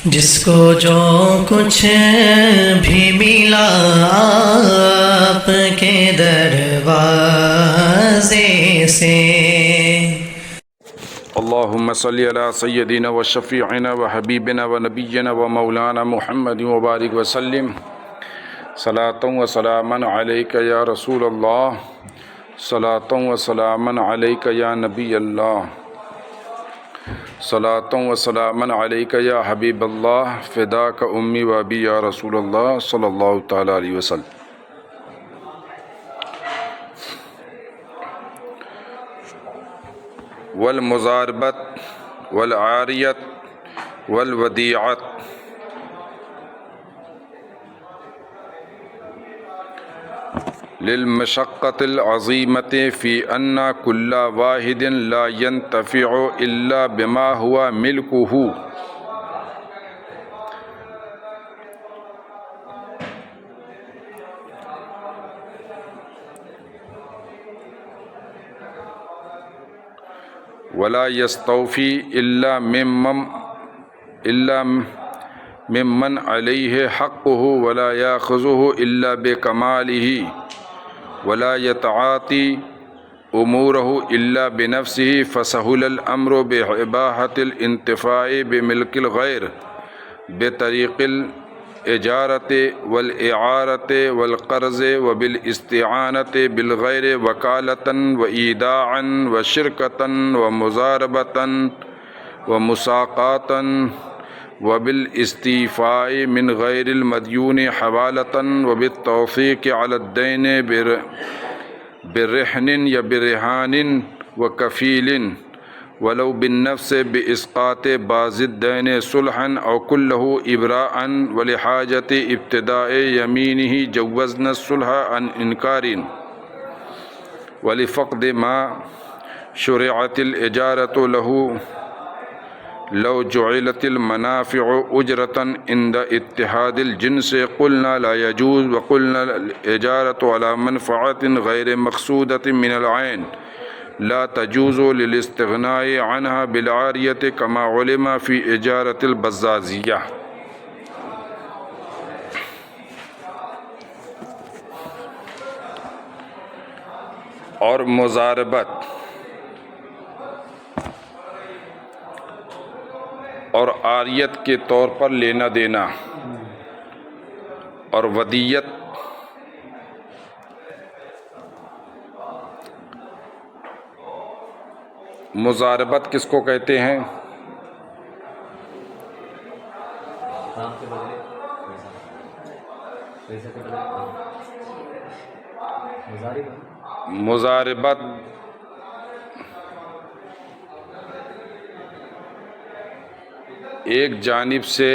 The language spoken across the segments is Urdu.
جس کو جو کچھ بھی ملا آپ کے دروازے سے، اللهم صل على سيدنا وشفيعنا وحبيبنا ونبينا ومولانا محمد وبارك وسلم صلاة وسلاما عليك يا رسول الله صلاة وسلاما عليك يا نبي الله صلاة وسلاما عليك يا حبيب الله فداك أمي وأبي يا رسول الله صلى الله تعالى عليه وسلم. والمزاربت والعاریت والودیعت للمشقة العظیمة في أن كل واحد لا ينتفع إلا بما هو ملكه ولا يستوفي إلا ممن عليه حقه ولا يأخذه إلا بكماله ولا يتعاطي أموره إلا بنفسه فسهل الأمر بإباحة الانتفاع بملك الغير بطريق الإجارة والإعارة والقرض وبالاستعانة بالغير وكالة وإيداعا وشركة ومزاربة ومساقاة وبالاستيفاء من غير المديون حوالة وبالتوثيق على الدين برهن یا برهان وكفيل ولو بالنفس بإسقاط بعض الدين صلحا أو كله إبراء ولحاجة ابتداء يمينه جوزنا الصلح عن إنكار ولفقد ما شرعت الإجارة له لو جعلت المنافع أجرة عند اتحاد الجنس قلنا لا يجوز وقلنا الإجارة على منفعة غير مقصودة من العين لا تجوز للاستغناء عنها بالعارية كما علم في إجارة البزازية. اور مزاربت اور عاریت کے طور پر لینا دینا اور ودیت مزاربت کس کو کہتے ہیں؟ مزاربت ایک جانب سے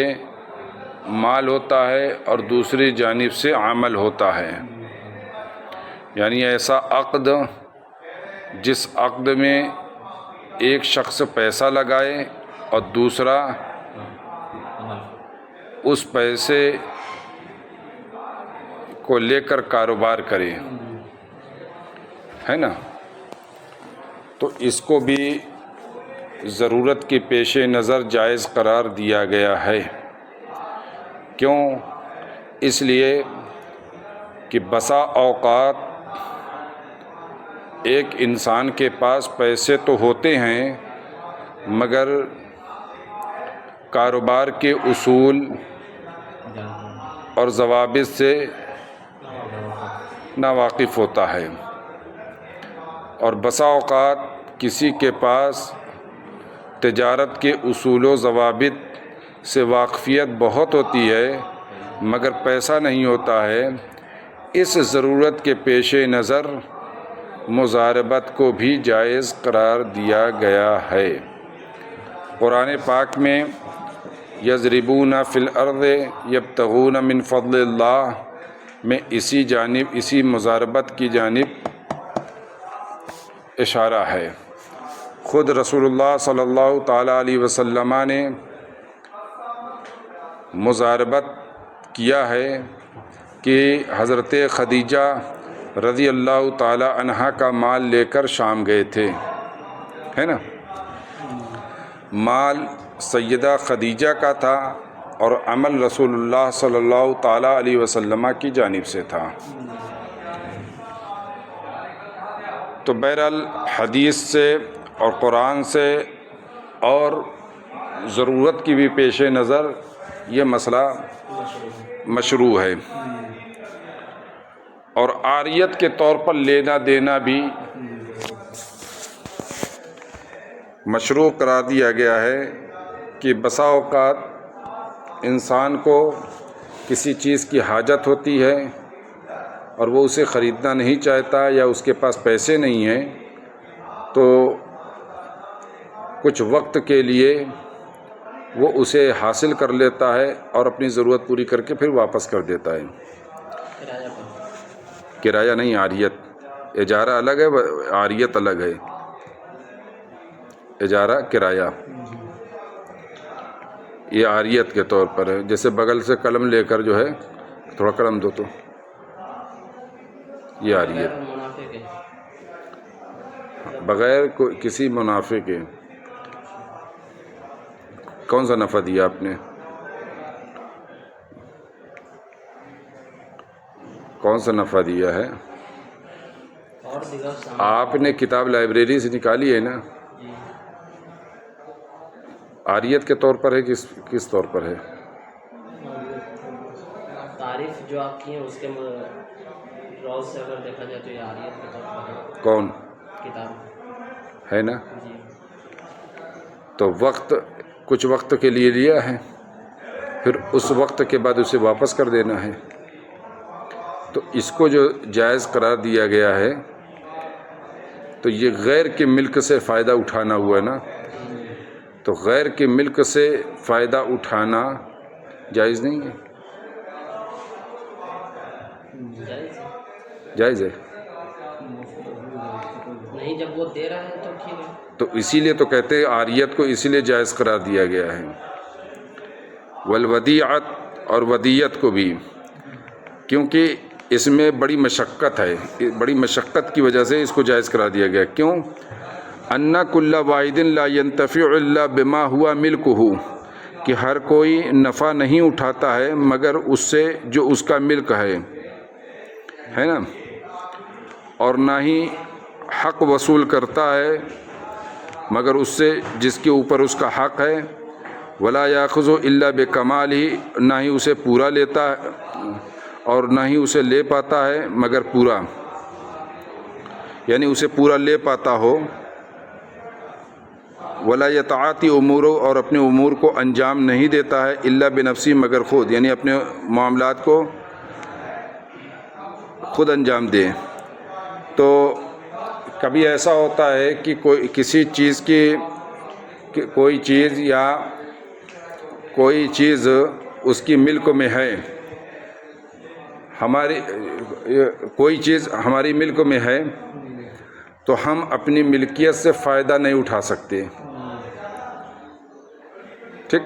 مال ہوتا ہے اور دوسری جانب سے عمل ہوتا ہے، یعنی ایسا عقد جس عقد میں ایک شخص پیسہ لگائے اور دوسرا اس پیسے کو لے کر کاروبار کرے، ہے نا؟ تو اس کو بھی ضرورت کے پیش نظر جائز قرار دیا گیا ہے. کیوں؟ اس لیے کہ بسا اوقات ایک انسان کے پاس پیسے تو ہوتے ہیں مگر کاروبار کے اصول اور ضوابط سے ناواقف ہوتا ہے، اور بسا اوقات کسی کے پاس تجارت کے اصول و ضوابط سے واقفیت بہت ہوتی ہے مگر پیسہ نہیں ہوتا ہے. اس ضرورت کے پیش نظر مزاربت کو بھی جائز قرار دیا گیا ہے. قرآن پاک میں یضربون فی الارض یبتغون من فضل اللہ میں اسی مزاربت کی جانب اشارہ ہے. خود رسول اللہ صلی اللہ تعالیٰ علیہ وسلم نے مزاربت کیا ہے کہ حضرت خدیجہ رضی اللہ تعالیٰ عنہا کا مال لے کر شام گئے تھے، ہے نا؟ مال سیدہ خدیجہ کا تھا اور عمل رسول اللہ صلی اللہ تعالیٰ علیہ وسلم کی جانب سے تھا۔ تو بہرحال حدیث سے اور قرآن سے اور ضرورت کی بھی پیش نظر یہ مسئلہ مشروع ہے، اور عاریت کے طور پر لینا دینا بھی مشروع قرار دیا گیا ہے کہ بسا اوقات انسان کو کسی چیز کی حاجت ہوتی ہے اور وہ اسے خریدنا نہیں چاہتا یا اس کے پاس پیسے نہیں ہیں، تو کچھ وقت کے لیے وہ اسے حاصل کر لیتا ہے اور اپنی ضرورت پوری کر کے پھر واپس کر دیتا ہے۔ کرایہ نہیں، عاریت۔ اجارہ الگ ہے، عاریت الگ ہے۔ اجارہ کرایہ، یہ عاریت کے طور پر ہے۔ جیسے بغل سے قلم لے کر جو ہے تھوڑا قلم دو، تو یہ عاریت، بغیر کسی منافع کے۔ کون سا نفع دیا آپ نے؟ کون سا نفع دیا ہے؟ آپ نے کتاب لائبریری سے نکالی ہے نا؟ عاریت کے طور پر ہے، کس طور پر ہے؟ تعریف جو آپ کی ہیں اس کے روز سے اگر دیکھا جائے تو یہ عاریت کے طور پر ہے۔ کون کتاب ہے نا؟ جی۔ تو وقت کچھ وقت کے لیے لیا ہے، پھر اس وقت کے بعد اسے واپس کر دینا ہے، تو اس کو جو جائز قرار دیا گیا ہے تو یہ غیر کے ملک سے فائدہ اٹھانا ہوا نا، تو غیر کے ملک سے فائدہ اٹھانا جائز نہیں ہے؟ جائز ہے نہیں، جب وہ دے رہا ہے تو ٹھیک ہے۔ تو اسی لیے تو کہتے ہیں عاریت کو اسی لیے جائز قرار دیا گیا ہے۔ والودیعت، اور ودیعت کو بھی، کیونکہ اس میں بڑی مشقت ہے، بڑی مشقت کی وجہ سے اس کو جائز قرار دیا گیا۔ کیوں؟ ان کل واحد لا ينتفع الا بما هو ملکہ، کہ ہر کوئی نفع نہیں اٹھاتا ہے مگر اس سے جو اس کا ملک ہے نا، اور نہ ہی حق وصول کرتا ہے مگر اس سے جس کے اوپر اس کا حق ہے۔ ولا یاخذ الا بکمالہ، نہ ہی اسے پورا لیتا ہے اور نہ ہی اسے لے پاتا ہے مگر پورا، یعنی اسے پورا لے پاتا ہو۔ ولا یتعاطی امورہ، اور اپنے امور کو انجام نہیں دیتا ہے الا بنفسی، مگر خود، یعنی اپنے معاملات کو خود انجام دے۔ تو کبھی ایسا ہوتا ہے کہ کسی چیز کی کوئی چیز یا کوئی چیز اس کی ملک میں ہے، کوئی چیز ہماری ملک میں ہے تو ہم اپنی ملکیت سے فائدہ نہیں اٹھا سکتے، ٹھیک؟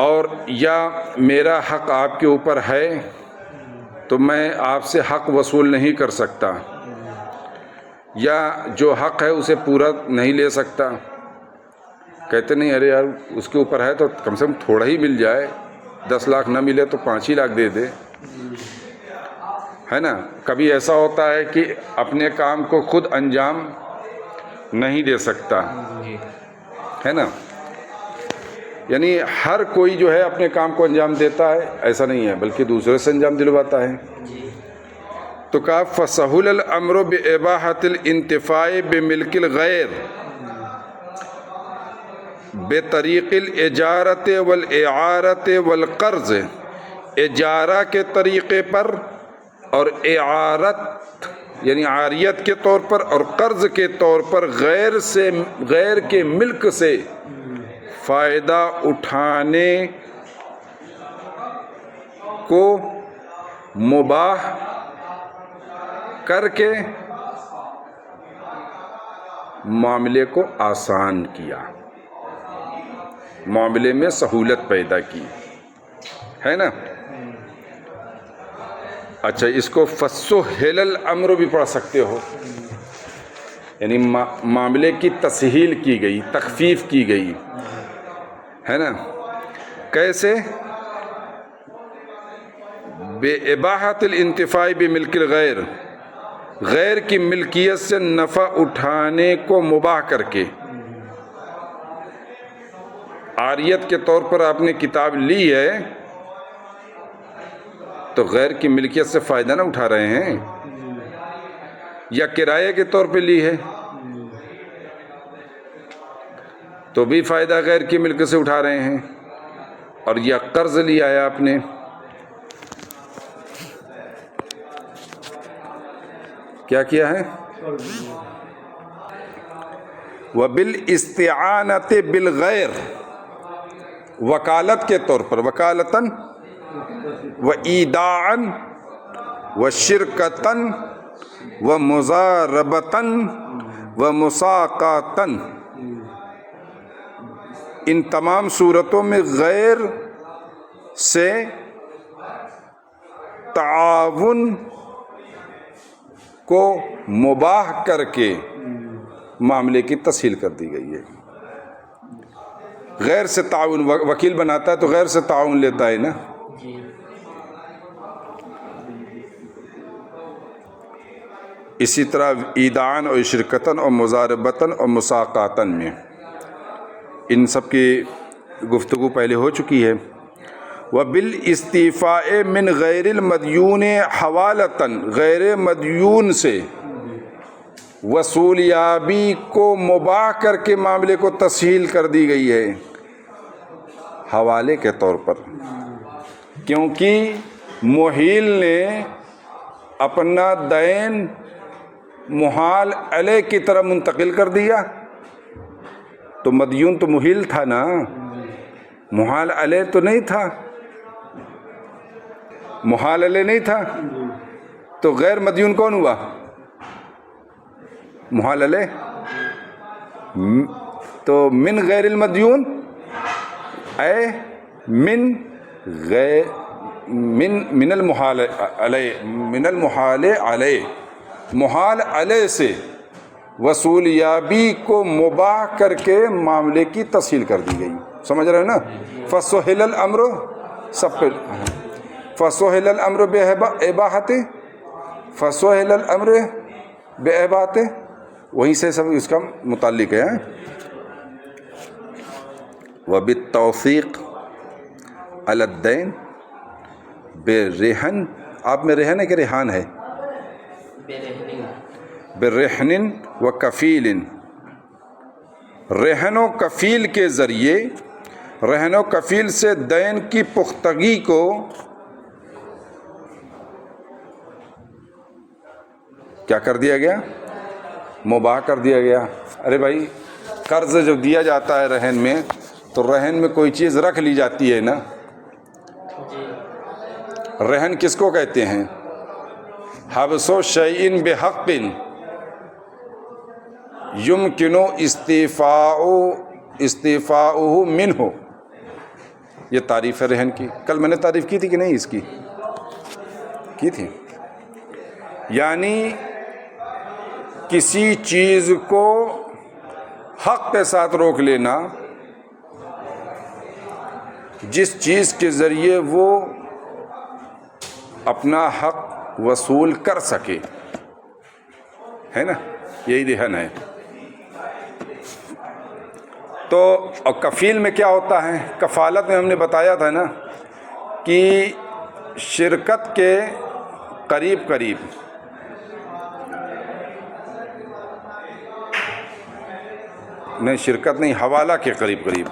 اور یا میرا حق آپ کے اوپر ہے تو میں آپ سے حق وصول نہیں کر سکتا، یا جو حق ہے اسے پورا نہیں لے سکتا۔ کہتے نہیں ارے یار اس کے اوپر ہے تو کم سے کم تھوڑا ہی مل جائے، 10 لاکھ نہ ملے تو 5 ہی لاکھ دے دے، ہے نا؟ کبھی ایسا ہوتا ہے کہ اپنے کام کو خود انجام نہیں دے سکتا، ہے نا؟ یعنی ہر کوئی جو ہے اپنے کام کو انجام دیتا ہے ایسا نہیں ہے، بلکہ دوسرے سے انجام دلواتا ہے۔ تو کہا فَسَهُلَ الْأَمْرُ بِإِبَاحَةِ الْإِنْتِفَاعِ بِمِلْكِ الْغَيْرِ بِطَرِيقِ الْإِجَارَةِ وَالْإِعَارَةِ وَالْقَرْضِ، اجارہ کے طریقے پر اور اعارت یعنی عاریت کے طور پر اور قرض کے طور پر غیر کے ملک سے فائدہ اٹھانے کو مباح کر کے معاملے کو آسان کیا، معاملے میں سہولت پیدا کی، ہے نا؟ اچھا، اس کو فَسُهِّلَ الْأَمْرُ بھی پڑھ سکتے ہو، یعنی معاملے کی تسہیل کی گئی، تخفیف کی گئی، ہے نا. کیسے؟ بے اباحت الانتفاع بملک الغیر، غیر کی ملکیت سے نفع اٹھانے کو مباح کر کے. عاریت کے طور پر آپ نے کتاب لی ہے تو غیر کی ملکیت سے فائدہ نہ اٹھا رہے ہیں، یا کرایے کے طور پہ لی ہے تو بھی فائدہ غیر کی ملکیت سے اٹھا رہے ہیں، اور یا قرض لیا ہے آپ نے. کیا کیا ہے؟ وَبِالْإِسْتِعَانَةِ بِالْغَيْرِ، وکالت کے طور پر، وکالتاً وَإِيدَاعًا وَشِرْكَةً وَمُزَارَبَةً وَمُسَاقَاتًا، ان تمام صورتوں میں غیر سے تعاون کو مباح کر کے معاملے کی تسہیل کر دی گئی ہے. غیر سے تعاون، وکیل بناتا ہے تو غیر سے تعاون لیتا ہے نا. اسی طرح ایدان اور شرکتاً اور مزاربتاً اور مساقاتاً میں ان سب کی گفتگو پہلے ہو چکی ہے. وَبِالْإِسْتِيفَاءِ مِنْ غَيْرِ الْمَدْيُونِ حَوَالَةً، غیر مدیون سے وصولیابی کو مباح کر کے معاملے کو تسہیل کر دی گئی ہے حوالے کے طور پر، کیونکہ محیل نے اپنا دین محال علیہ کی طرح منتقل کر دیا. تو مدیون تو محیل تھا نا، محال علیہ تو نہیں تھا، محال علیہ نہیں تھا، تو غیر مدیون کون ہوا؟ محال علیہ. تو من غیر المدیون اے من غیر من المحال علیہ، من المحال علیہ، محال علیہ سے وصولیابی کو مباح کر کے معاملے کی تسہیل کر دی گئی. سمجھ رہے ہیں نا؟ فَسُحِلَ الْأَمْرُ سب پہ فَسُحِلَ الْأَمْرُ بِإِبَاحَتِهِ، فَسُحِلَ الْأَمْرُ بِإِبَاحَتِهِ، وہیں سے سب اس کا متعلق ہے. وَبِالتَّوْثِيقِ عَلَى الدَّيْنِ بِرِهْنٍ، آپ میں رہن ہے کہ ریحان ہے؟ بِرِهْنٍ وَكَفِيلٍ، رہن و کفیل کے ذریعے، رہن و کفیل سے دین کی پختگی کو کیا کر دیا گیا؟ مباح کر دیا گیا. ارے بھائی قرض جب دیا جاتا ہے رہن میں تو رہن میں کوئی چیز رکھ لی جاتی ہے نا. رہن کس کو کہتے ہیں؟ حبس شیء بحق یمکن استیفاؤہ منہ، یہ تعریف ہے رہن کی. کل میں نے تعریف کی تھی کہ نہیں؟ اس کی تھی. یعنی کسی چیز کو حق کے ساتھ روک لینا، جس چیز کے ذریعے وہ اپنا حق وصول کر سکے، ہے نا، یہی رہن ہے. تو اور کفیل میں کیا ہوتا ہے؟ کفالت میں ہم نے بتایا تھا نا کہ شرکت کے قریب قریب نہیں، شرکت نہیں، حوالہ کے قریب قریب،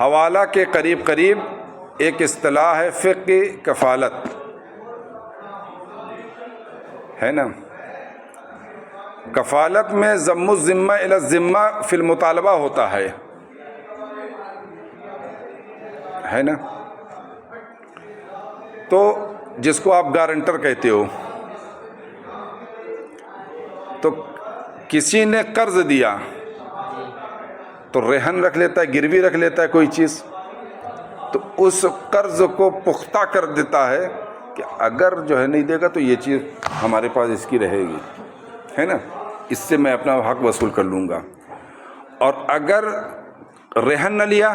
حوالہ کے قریب قریب ایک اصطلاح ہے فقہ کفالت، ہے نا. کفالت میں ضم الذمہ الی الذمہ فی المطالبہ ہوتا ہے نا. تو جس کو آپ گارنٹر کہتے ہو، تو کسی نے قرض دیا تو رہن رکھ لیتا ہے، گروی رکھ لیتا ہے کوئی چیز، تو اس قرض کو پختہ کر دیتا ہے کہ اگر جو ہے نہیں دے گا تو یہ چیز ہمارے پاس اس کی رہے گی، ہے نا، اس سے میں اپنا حق وصول کر لوں گا. اور اگر رہن نہ لیا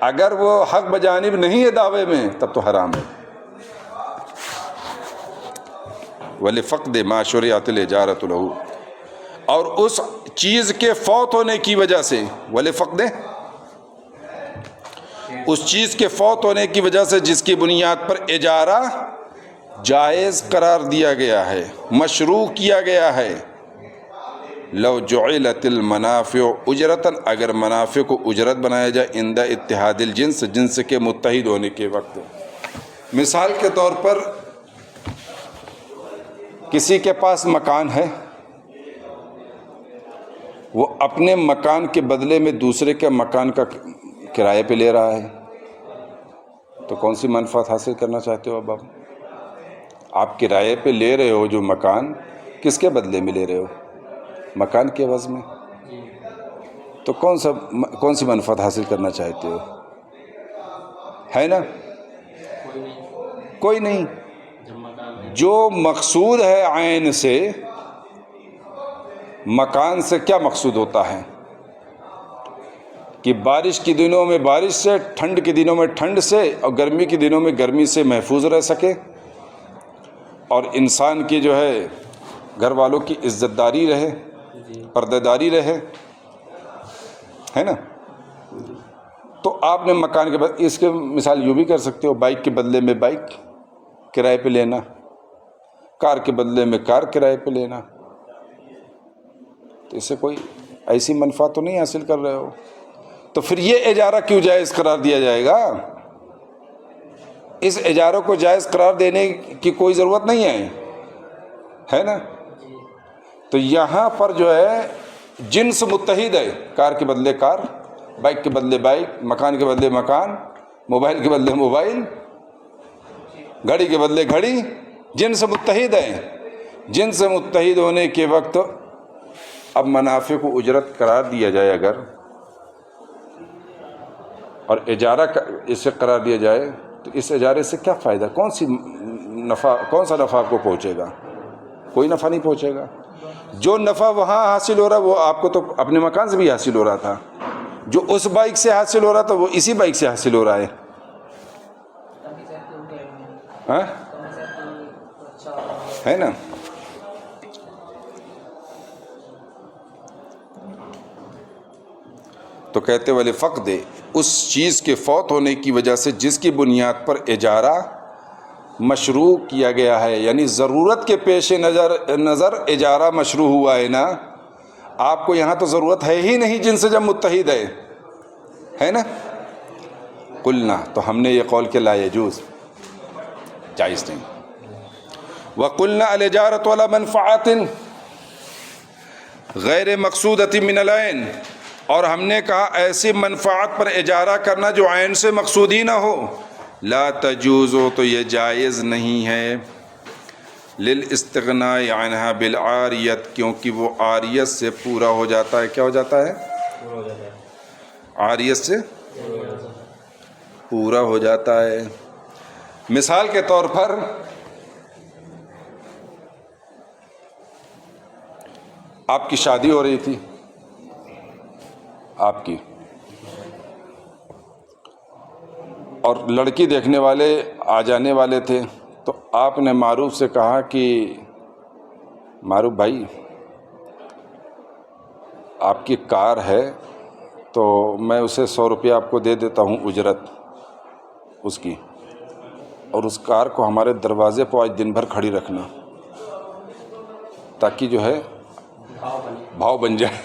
اگر وہ حق بجانب نہیں ہے دعوے میں تب تو حرام ہے. وَلِفَقْدِ مَا شُرِعَتِ الْإِجَارَةُ لَهُ، اور اس چیز کے فوت ہونے کی وجہ سے، وَلِفَقْدِ، اس چیز کے فوت ہونے کی وجہ سے جس کی بنیاد پر اجارہ جائز قرار دیا گیا ہے، مشروع کیا گیا ہے. لو جعلت المنافع اجرتاً، اگر منافع کو اجرت بنایا جائے عند اتحاد الجنس، جنس کے متحد ہونے کے وقت. مثال کے طور پر کسی کے پاس مکان ہے، وہ اپنے مکان کے بدلے میں دوسرے کے مکان کا کرایہ پہ لے رہا ہے، تو کون سی منفعت حاصل کرنا چاہتے ہو؟ اب آپ کرایہ پہ لے رہے ہو جو مکان، کس کے بدلے میں لے رہے ہو؟ مکان کے عوض میں. تو کون سی منفعت حاصل کرنا چاہتے ہو؟ ہے نا؟ کوئی نہیں. جو مقصود ہے عین سے، مکان سے کیا مقصود ہوتا ہے کہ بارش کے دنوں میں بارش سے، ٹھنڈ کے دنوں میں ٹھنڈ سے، اور گرمی کے دنوں میں گرمی سے محفوظ رہ سکے، اور انسان کی جو ہے گھر والوں کی عزت داری رہے، پردہ داری رہے، ہے نا. تو آپ نے مکان کے بدلے، اس کے مثال یوں بھی کر سکتے ہو، بائک کے بدلے میں بائک کرائے پہ لینا، کار کے بدلے میں کار کرائے پہ لینا. تو اس سے کوئی ایسی منفعت تو نہیں حاصل کر رہے ہو. تو پھر یہ اجارہ کیوں جائز قرار دیا جائے گا؟ اس اجاروں کو جائز قرار دینے کی کوئی ضرورت نہیں ہے نا. تو یہاں پر جو ہے جنس متحد ہے، کار کے بدلے کار، بائک کے بدلے بائک، مکان کے بدلے مکان، موبائل کے بدلے موبائل، گھڑی کے بدلے گھڑی، جنس متحد ہے. جنس متحد ہونے کے وقت اب منافع کو اجرت قرار دیا جائے اگر، اور اجارہ اسے قرار دیا جائے، تو اس اجارے سے کیا فائدہ؟ کون سا نفع آپ کو پہنچے گا؟ کوئی نفع نہیں پہنچے گا. جو نفع وہاں حاصل ہو رہا وہ آپ کو تو اپنے مکان سے بھی حاصل ہو رہا تھا، جو اس بائک سے حاصل ہو رہا تھا وہ اسی بائک سے حاصل ہو رہا ہے. ہے نا. تو کہتے والے فقد، اس چیز کے فوت ہونے کی وجہ سے جس کی بنیاد پر اجارہ مشروع کیا گیا ہے، یعنی ضرورت کے پیش نظر اجارہ مشروع ہوا ہے نا. آپ کو یہاں تو ضرورت ہے ہی نہیں جن سے جب متحد ہے نا. قلنا، تو ہم نے یہ قول کہ لا یجوز، جائز نہیں. وقلنا الاجارۃ علی منفعۃ غیر مقصودۃ من العین، اور ہم نے کہا ایسی منفعت پر اجارہ کرنا جو عین سے مقصودی نہ ہو. لا تجوز، تو یہ جائز نہیں ہے. للاستغناء عنہا بالعاریت، کیونکہ وہ عاریت سے پورا ہو جاتا ہے. کیا ہو جاتا ہے؟ عاریت سے پورا ہو جاتا ہے. مثال کے طور پر آپ کی شادی ہو رہی تھی، آپ کی، اور لڑکی دیکھنے والے آ جانے والے تھے. تو آپ نے معروف سے کہا کہ معروف بھائی، آپ کی کار ہے تو میں اسے 100 روپیہ آپ کو دے دیتا ہوں اجرت اس کی، اور اس کار کو ہمارے دروازے پہ آج دن بھر کھڑی رکھنا تاکہ جو ہے بھاؤ بن جائے.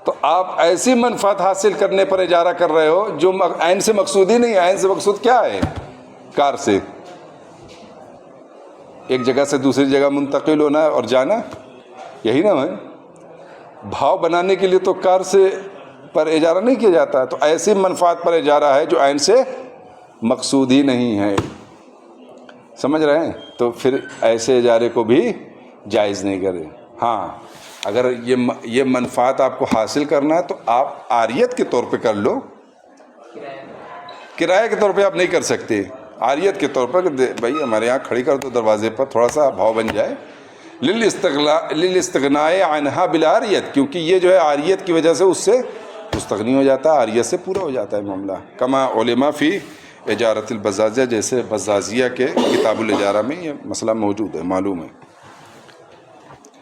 تو آپ ایسی منفعت حاصل کرنے پر اجارہ کر رہے ہو جو عین سے مقصود ہی نہیں ہے. عین سے مقصود کیا ہے؟ کار سے ایک جگہ سے دوسری جگہ منتقل ہونا اور جانا، یہی نا ہے. بھاؤ بنانے کے لیے تو کار سے پر اجارہ نہیں کیا جاتا. تو ایسی منفعت پر اجارہ ہے جو عین سے مقصود ہی نہیں ہے. سمجھ رہے ہیں؟ تو پھر ایسے اجارے کو بھی جائز نہیں کرے. ہاں، اگر یہ منفعت آپ کو حاصل کرنا ہے تو آپ عاریت کے طور پہ کر لو. کرایہ کے طور پہ آپ نہیں کر سکتے. عاریت کے طور پر کہ بھائی ہمارے یہاں کھڑی کر دو دروازے پر، تھوڑا سا بھاؤ بن جائے. للاستغناء عنہا بالعاریت، کیونکہ یہ جو ہے عاریت کی وجہ سے اس سے مستغنی ہو جاتا ہے، عاریت سے پورا ہو جاتا ہے معاملہ. کما علماء فی اجارت البزازیہ، جیسے بزازیہ کے کتاب الاجارہ میں یہ مسئلہ موجود ہے، معلوم ہے.